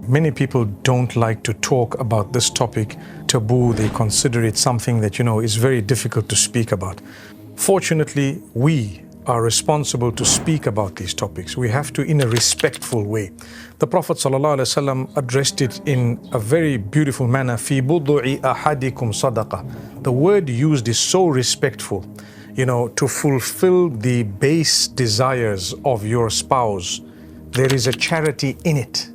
Many people don't like to talk about this topic. Taboo, they consider it something that, is very difficult to speak about. Fortunately, we are responsible to speak about these topics. We have to in a respectful way. The Prophet ﷺ addressed it in a very beautiful manner. Fi budu'i ahadikum sadaqa. The word used is so respectful. To fulfill the base desires of your spouse, there is a charity in it.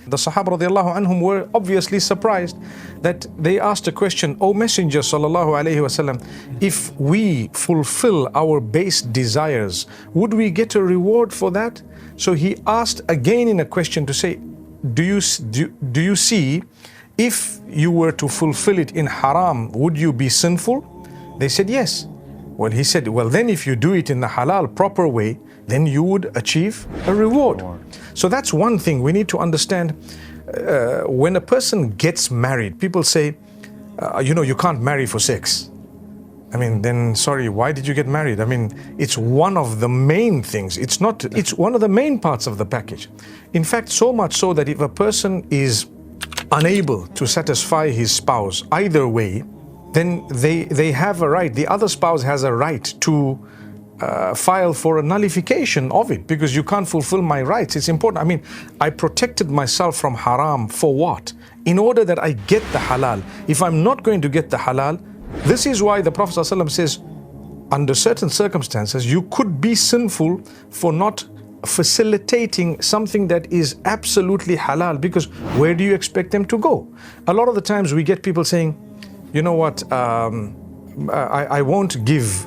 The Sahaba radiallahu anhum were obviously surprised that they asked a question, O Messenger sallallahu alayhi wasallam, if we fulfill our base desires, would we get a reward for that? So he asked again in a question to say, do you see, if you were to fulfill it in haram, would you be sinful? They said yes. Well, he said, well, then if you do it in the halal proper way, then you would achieve a reward. So that's one thing we need to understand. When a person gets married, people say, you can't marry for sex. Then sorry, why did you get married? It's one of the main things. It's one of the main parts of the package. In fact, so much so that if a person is unable to satisfy his spouse either way, then they have a right, the other spouse has a right to file for a nullification of it, because you can't fulfill my rights. It's important. I protected myself from haram for what? In order that I get the halal. If I'm not going to get the halal, this is why the Prophet ﷺ says, under certain circumstances, you could be sinful for not facilitating something that is absolutely halal, because where do you expect them to go? A lot of the times we get people saying, you know what, I won't give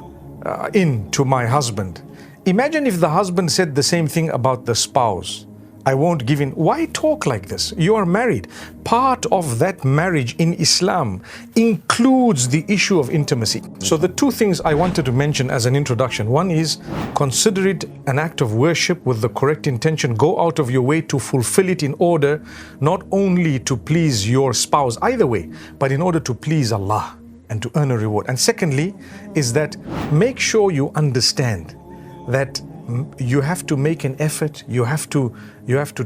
in to my husband. Imagine if the husband said the same thing about the spouse. I won't give in. Why talk like this? You are married. Part of that marriage in Islam includes the issue of intimacy. So the two things I wanted to mention as an introduction. One is, consider it an act of worship with the correct intention. Go out of your way to fulfill it in order not only to please your spouse either way, but in order to please Allah and to earn a reward. And secondly is that make sure you understand that you have to make an effort, you have to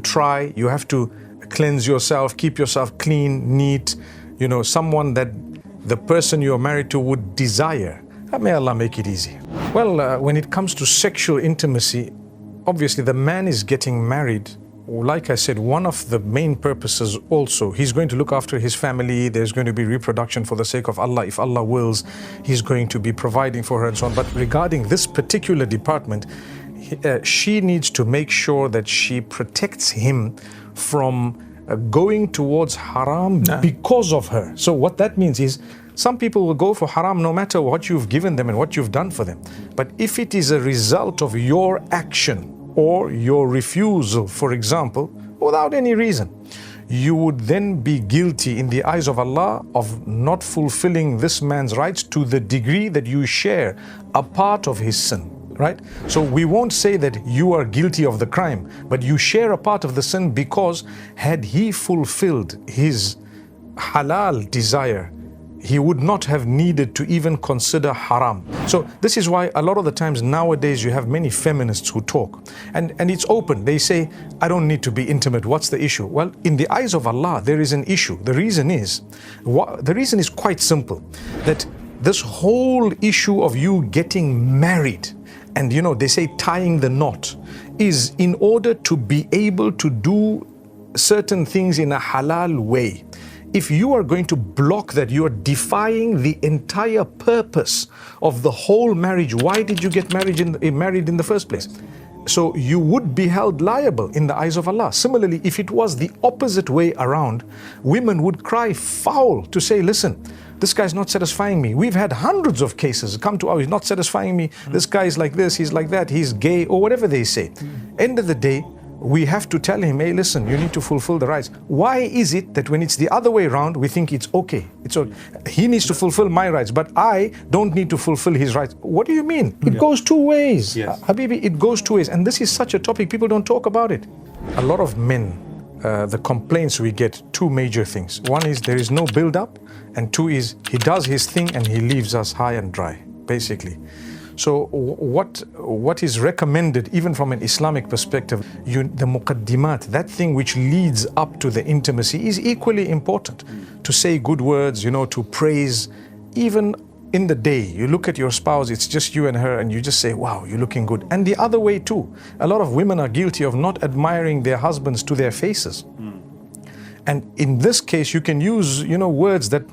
try, you have to cleanse yourself, keep yourself clean, neat, someone that the person you're married to would desire. May Allah make it easy. Well, when it comes to sexual intimacy, obviously the man is getting married. Like I said, one of the main purposes also, he's going to look after his family, there's going to be reproduction for the sake of Allah. If Allah wills, he's going to be providing for her and so on. But regarding this particular department, she needs to make sure that she protects him from going towards haram because of her. So what that means is, some people will go for haram no matter what you've given them and what you've done for them. But if it is a result of your action or your refusal, for example, without any reason, you would then be guilty in the eyes of Allah of not fulfilling this man's rights to the degree that you share a part of his sin. Right? So we won't say that you are guilty of the crime, but you share a part of the sin, because had he fulfilled his halal desire, he would not have needed to even consider haram. So this is why a lot of the times nowadays you have many feminists who talk, and it's open. They say, I don't need to be intimate. What's the issue? Well, in the eyes of Allah, there is an issue. The reason is quite simple, that this whole issue of you getting married, and they say tying the knot, is in order to be able to do certain things in a halal way. If you are going to block that, you are defying the entire purpose of the whole marriage. Why did you get married in the first place? So you would be held liable in the eyes of Allah. Similarly, if it was the opposite way around, women would cry foul to say, listen, this guy's not satisfying me. We've had hundreds of cases come to us, he's not satisfying me. This guy is like this, he's like that, he's gay, or whatever they say. End of the day, we have to tell him, hey, listen, you need to fulfill the rights. Why is it that when it's the other way around, we think it's okay? He needs to fulfill my rights, but I don't need to fulfill his rights. What do you mean? It goes two ways. Yes. Habibi, it goes two ways. And this is such a topic, people don't talk about it. A lot of men, the complaints we get, two major things. One is there is no build-up, and two is he does his thing and he leaves us high and dry, basically. So what is recommended, even from an Islamic perspective, the muqaddimat, that thing which leads up to the intimacy, is equally important. To say good words, to praise, even in the day, you look at your spouse, it's just you and her, and you just say, wow, you're looking good. And the other way too. A lot of women are guilty of not admiring their husbands to their faces. And in this case, you can use, words that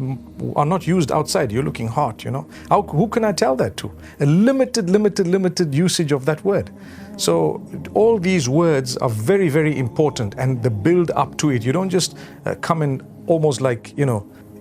are not used outside. You're looking hot, who can I tell that to? A limited usage of that word. So all these words are very, very important, and the build up to it. You don't just come in almost like,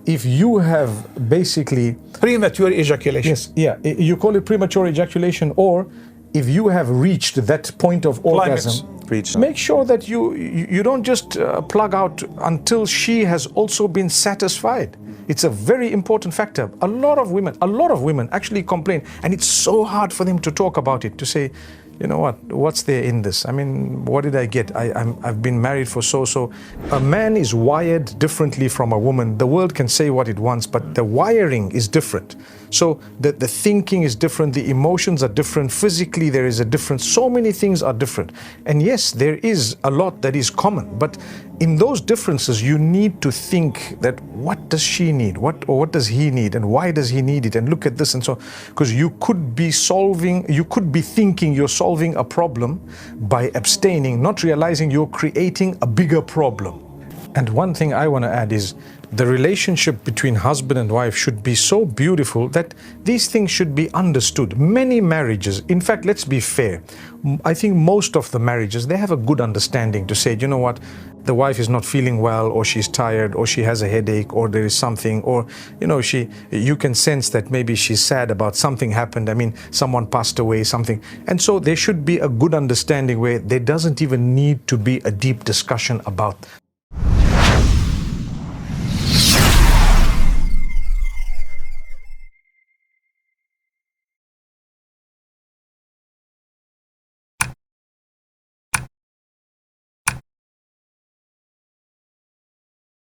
if you have basically premature ejaculation. Yes, yeah, you call it premature ejaculation, or if you have reached that point of orgasm, make sure that you don't just plug out until she has also been satisfied. It's a very important factor. A lot of women actually complain, and it's so hard for them to talk about it, to say, what's there in this? I mean, what did I get? I've been married for so. A man is wired differently from a woman. The world can say what it wants, but the wiring is different. So the thinking is different, the emotions are different, physically there is a difference, so many things are different. And yes, there is a lot that is common, but in those differences, you need to think that what does she need? What does he need? And why does he need it? And look at this and so, because you could be thinking you're solving a problem by abstaining, not realizing you're creating a bigger problem. And one thing I want to add is the relationship between husband and wife should be so beautiful that these things should be understood. Many marriages, in fact, let's be fair, I think most of the marriages, they have a good understanding to say, the wife is not feeling well, or she's tired, or she has a headache, or there is something, or you can sense that maybe she's sad about something happened. I mean, someone passed away, something. And so there should be a good understanding where there doesn't even need to be a deep discussion about